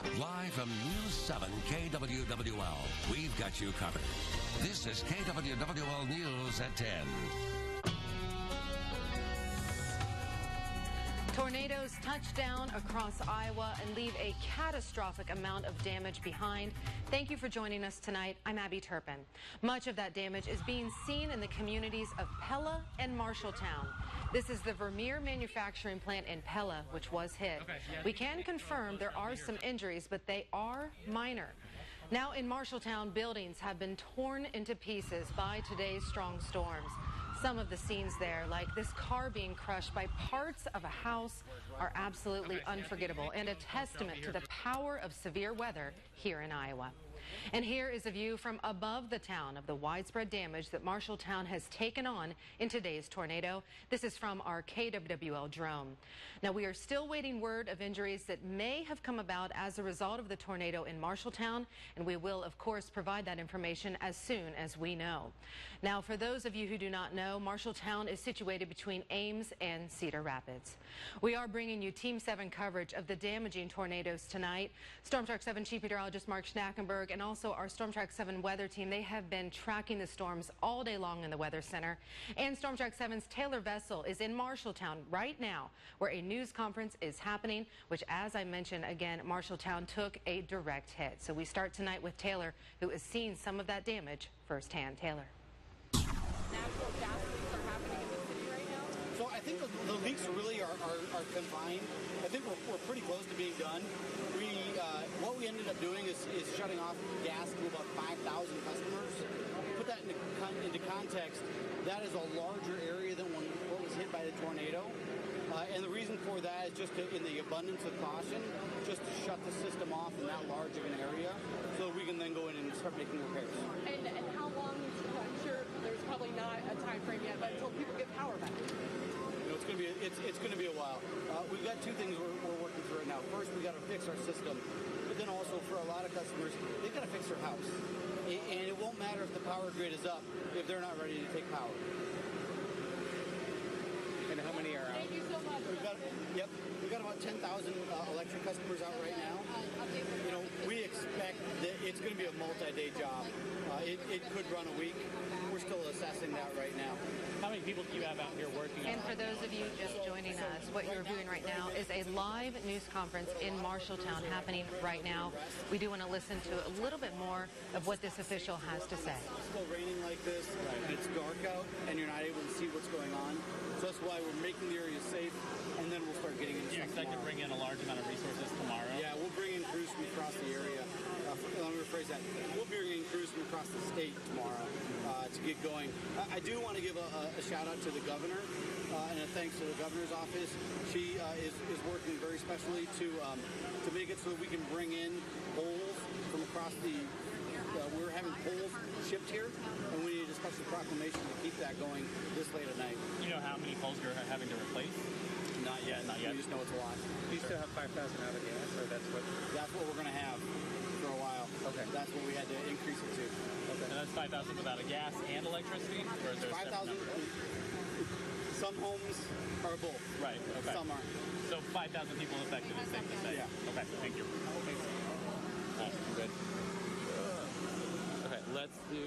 Live from News 7 KWWL, we've got you covered. This is KWWL News at 10. Tornadoes touch down across Iowa and leave a catastrophic amount of damage behind. Thank you for joining us tonight. I'm Abby Turpin. Much of that damage is being seen in the communities of Pella and Marshalltown. This is the Vermeer manufacturing plant in Pella, which was hit. We can confirm there are some injuries, but they are minor. Now in Marshalltown, buildings have been torn into pieces by today's strong storms. Some of the scenes there, like this car being crushed by parts of a house, are absolutely unforgettable and a testament to the power of severe weather here in Iowa. And here is a view from above the town of the widespread damage that Marshalltown has taken on in today's tornado. This is from our KWWL drone. Now, we are still waiting word of injuries that may have come about as a result of the tornado in Marshalltown, and we will, of course, provide that information as soon as we know. Now, for those of you who do not know, Marshalltown is situated between Ames and Cedar Rapids. We are bringing you Team 7 coverage of the damaging tornadoes tonight. Storm Track 7 Chief Meteorologist Mark Schnackenberg and also our Storm Track 7 weather team, they have been tracking the storms all day long in the Weather Center. And Storm Track 7's Taylor Vessel is in Marshalltown right now, where a news conference is happening, which, as I mentioned, again, Marshalltown took a direct hit. So we start tonight with Taylor, who is seeing some of that damage firsthand. Taylor. Natural gas leaks are happening in the city right now? So I think the leaks really are confined. I think we're pretty close to being done. What we ended up doing is shutting off gas to about 5,000 customers. Put that into context, that is a larger area than what was hit by the tornado. And the reason for that is just in the abundance of caution, just to shut the system off in that large of an area so that we can then go in and start making repairs. And how long, I'm sure there's probably not a time frame yet, but until people get power back? It's going to be a while. We've got two things we're working through right now. First, we got to fix our system, but then also for a lot of customers, they've got to fix their house. And it won't matter if the power grid is up if they're not ready to take power. And how many are out? Thank you so much. We've got about 10,000 electric customers out right now. You know, we expect that it's going to be a multi-day job. It could run a week. We're still assessing that right now. How many people do you have out here working on it? And for those of you just joining us, what you're viewing right now is a live news conference in Marshalltown happening right now. We do want to listen to a little bit more of what this official has to say. It's still raining like this, and it's dark out, and you're not able to see what's going on. So that's why we're making the area safe, and then we'll start getting into You expect to bring in a large amount of resources tomorrow? Yeah, we'll bring in crews from across the area. Let me rephrase that. We'll be bringing in crews from across the state tomorrow to get going. I do want to give a shout out to the governor and a thanks to the governor's office. She is working very specially to make it so that we can bring in poles from across the. We're having poles shipped here, and we need a special proclamation to keep that going this late at night. You know how many poles you're having to replace? Not yet. We just know it's a lot. Do you still have 5,000 out of gas, or that's what we're going to have for a while. Okay. That's what we had to increase it to. Okay. And that's 5,000 without a gas and electricity, or is there 5,000? Some homes are both. Right. Okay. Some aren't. So 5,000 people affected is safe to say. Yeah. Okay. Thank you. Good. Okay. Let's do.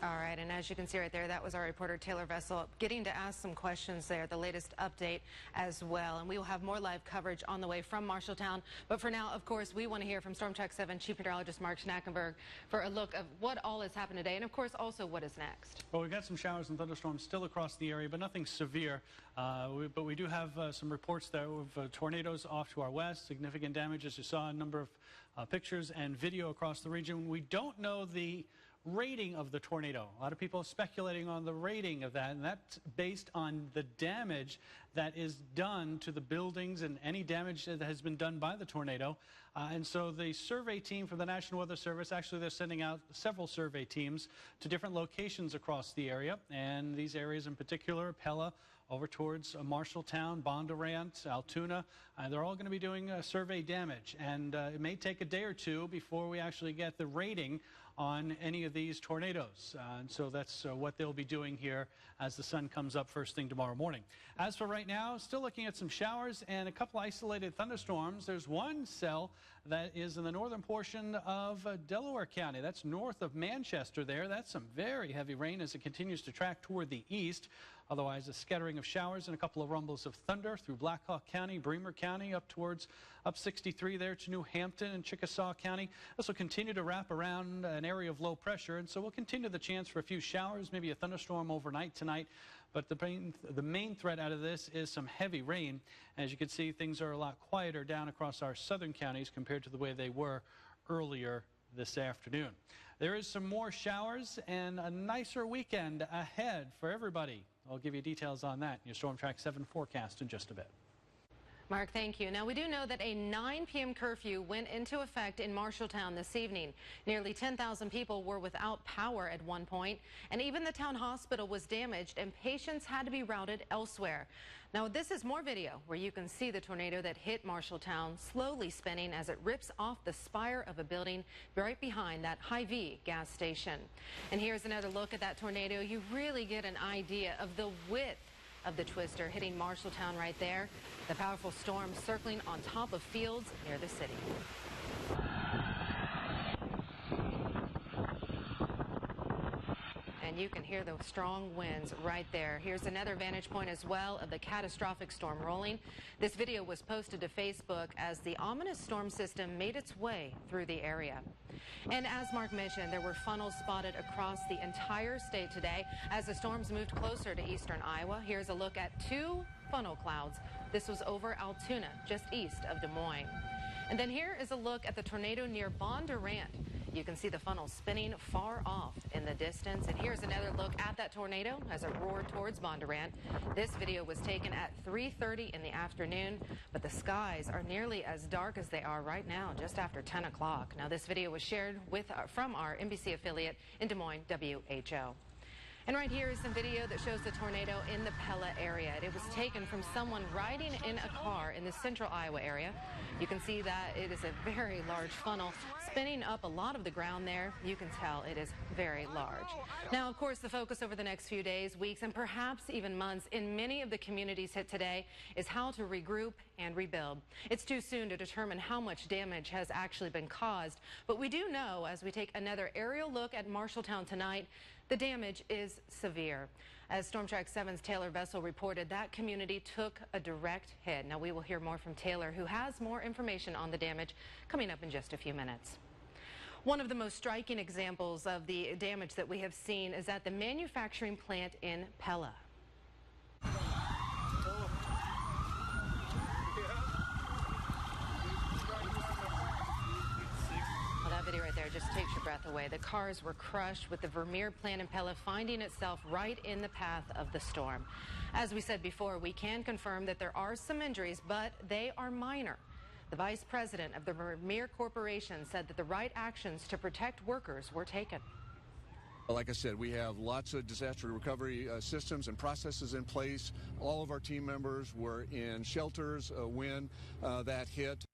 All right, and as you can see right there, that was our reporter Taylor Vessel getting to ask some questions there, the latest update as well. And we will have more live coverage on the way from Marshalltown. But for now, of course, we want to hear from Storm Track 7 Chief Meteorologist Mark Schnackenberg for a look of what all has happened today, and of course also what is next. Well, we've got some showers and thunderstorms still across the area, but nothing severe. But we do have some reports there of tornadoes off to our west, significant damage, as you saw, a number of pictures and video across the region. We don't know the rating of the tornado. A lot of people are speculating on the rating of that, and that's based on the damage that is done to the buildings and any damage that has been done by the tornado. And so the survey team from the National Weather Service, actually they're sending out several survey teams to different locations across the area, and these areas in particular, Pella, over towards Marshalltown, Bondurant, Altoona. They're all going to be doing survey damage, and it may take a day or two before we actually get the rating on any of these tornadoes. And so that's what they'll be doing here as the sun comes up first thing tomorrow morning. As for right now, still looking at some showers and a couple isolated thunderstorms. There's one cell that is in the northern portion of Delaware County. That's north of Manchester there. That's some very heavy rain as it continues to track toward the east. Otherwise, a scattering of showers and a couple of rumbles of thunder through Black Hawk County, Bremer County, up towards up 63 there to New Hampton and Chickasaw County. This will continue to wrap around an area of low pressure, and so we'll continue the chance for a few showers, maybe a thunderstorm overnight tonight. But the main threat out of this is some heavy rain. As you can see, things are a lot quieter down across our southern counties compared to the way they were earlier this afternoon. There is some more showers and a nicer weekend ahead for everybody. I'll give you details on that in your Storm Track 7 forecast in just a bit. Mark, thank you. Now, we do know that a 9 p.m. curfew went into effect in Marshalltown this evening. Nearly 10,000 people were without power at one point, and even the town hospital was damaged and patients had to be routed elsewhere. Now, this is more video where you can see the tornado that hit Marshalltown slowly spinning as it rips off the spire of a building right behind that Hy-Vee gas station. And here's another look at that tornado. You really get an idea of the width of the twister hitting Marshalltown right there. The powerful storm circling on top of fields near the city. And you can hear the strong winds right there. Here's another vantage point as well of the catastrophic storm rolling. This video was posted to Facebook as the ominous storm system made its way through the area. And as Mark mentioned, there were funnels spotted across the entire state today as the storms moved closer to eastern Iowa. Here's a look at 2 funnel clouds. This was over Altoona, just east of Des Moines. And then here is a look at the tornado near Bondurant. You can see the funnel spinning far off in the distance. And here's another look at that tornado as it roared towards Bondurant. This video was taken at 3:30 in the afternoon, but the skies are nearly as dark as they are right now, just after 10 o'clock. Now, this video was shared from our NBC affiliate in Des Moines, WHO. And right here is some video that shows the tornado in the Pella area. It was taken from someone riding in a car in the central Iowa area. You can see that it is a very large funnel spinning up a lot of the ground there. You can tell it is very large. Now, of course, the focus over the next few days, weeks, and perhaps even months in many of the communities hit today is how to regroup and rebuild. It's too soon to determine how much damage has actually been caused, but we do know as we take another aerial look at Marshalltown tonight, the damage is severe. As Storm Track 7's Taylor Vessel reported, that community took a direct hit. Now, we will hear more from Taylor, who has more information on the damage coming up in just a few minutes. One of the most striking examples of the damage that we have seen is at the manufacturing plant in Pella. That video right there just takes your breath away. The cars were crushed with the Vermeer plant in Pella finding itself right in the path of the storm. As we said before, we can confirm that there are some injuries, but they are minor. The vice president of the Vermeer Corporation said that the right actions to protect workers were taken. Like I said, we have lots of disaster recovery systems and processes in place. All of our team members were in shelters when that hit.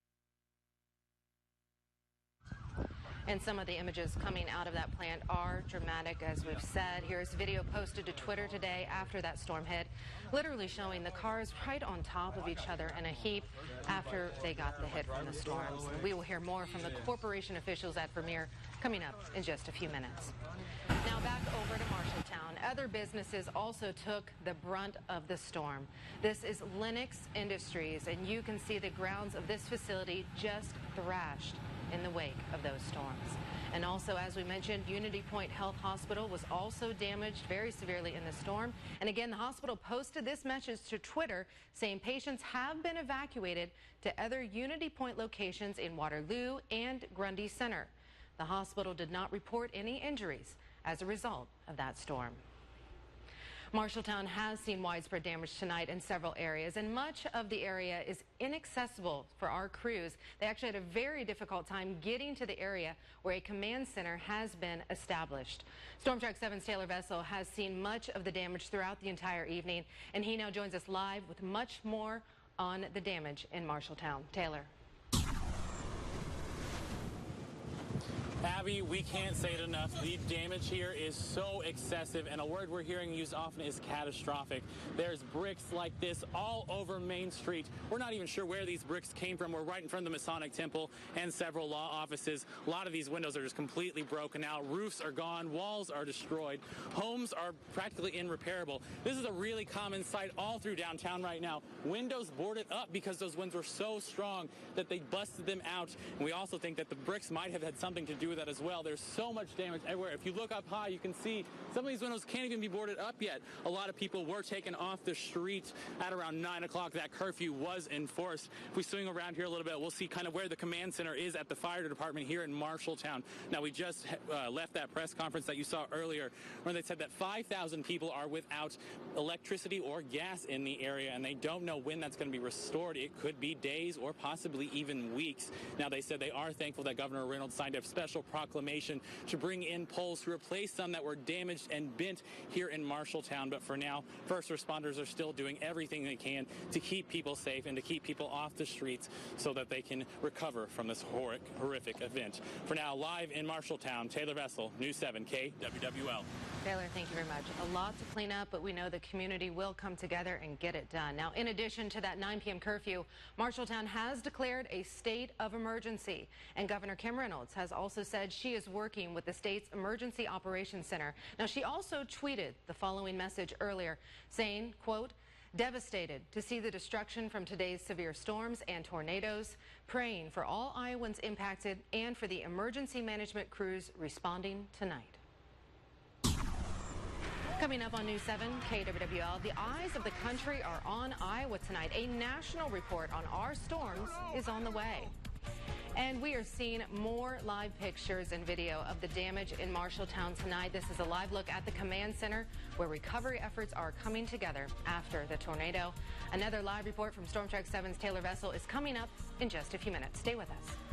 And some of the images coming out of that plant are dramatic, as we've said. Here's video posted to Twitter today after that storm hit, literally showing the cars right on top of each other in a heap after they got the hit from the storms. And we will hear more from the corporation officials at Vermeer coming up in just a few minutes. Now back over to Marshalltown. Other businesses also took the brunt of the storm. This is Lennox Industries, and you can see the grounds of this facility just thrashed in the wake of those storms. And also, as we mentioned, Unity Point Health Hospital was also damaged very severely in the storm. And again, the hospital posted this message to Twitter saying patients have been evacuated to other Unity Point locations in Waterloo and Grundy Center. The hospital did not report any injuries as a result of that storm. Marshalltown has seen widespread damage tonight in several areas, and much of the area is inaccessible for our crews. They actually had a very difficult time getting to the area where a command center has been established. Storm Track 7's Taylor Vessel has seen much of the damage throughout the entire evening, and he now joins us live with much more on the damage in Marshalltown. Taylor. Abby, we can't say it enough. The damage here is so excessive, and a word we're hearing used often is catastrophic. There's bricks like this all over Main Street. We're not even sure where these bricks came from. We're right in front of the Masonic Temple and several law offices. A lot of these windows are just completely broken out. Roofs are gone. Walls are destroyed. Homes are practically irreparable. This is a really common sight all through downtown right now. Windows boarded up because those winds were so strong that they busted them out. And we also think that the bricks might have had something to do with that as well. There's so much damage everywhere. If you look up high, you can see some of these windows can't even be boarded up yet. A lot of people were taken off the street at around 9 o'clock. That curfew was enforced. If we swing around here a little bit, we'll see kind of where the command center is at the fire department here in Marshalltown. Now, we just left that press conference that you saw earlier where they said that 5,000 people are without electricity or gas in the area, and they don't know when that's going to be restored. It could be days or possibly even weeks. Now, they said they are thankful that Governor Reynolds signed a special proclamation to bring in poles to replace some that were damaged and bent here in Marshalltown. But for now, first responders are still doing everything they can to keep people safe and to keep people off the streets so that they can recover from this horrific event. For now, live in Marshalltown, Taylor Vessel, News 7 KWWL. Taylor, thank you very much. A lot to clean up, but we know the community will come together and get it done. Now, in addition to that 9 p.m. curfew, Marshalltown has declared a state of emergency. And Governor Kim Reynolds has also said she is working with the state's Emergency Operations Center. Now, she also tweeted the following message earlier saying, quote, "Devastated to see the destruction from today's severe storms and tornadoes, praying for all Iowans impacted and for the emergency management crews responding tonight." Coming up on News 7 KWWL, the eyes of the country are on Iowa tonight. A national report on our storms is on the way. And we are seeing more live pictures and video of the damage in Marshalltown tonight. This is a live look at the command center where recovery efforts are coming together after the tornado. Another live report from Storm Track 7's Taylor Vessel is coming up in just a few minutes. Stay with us.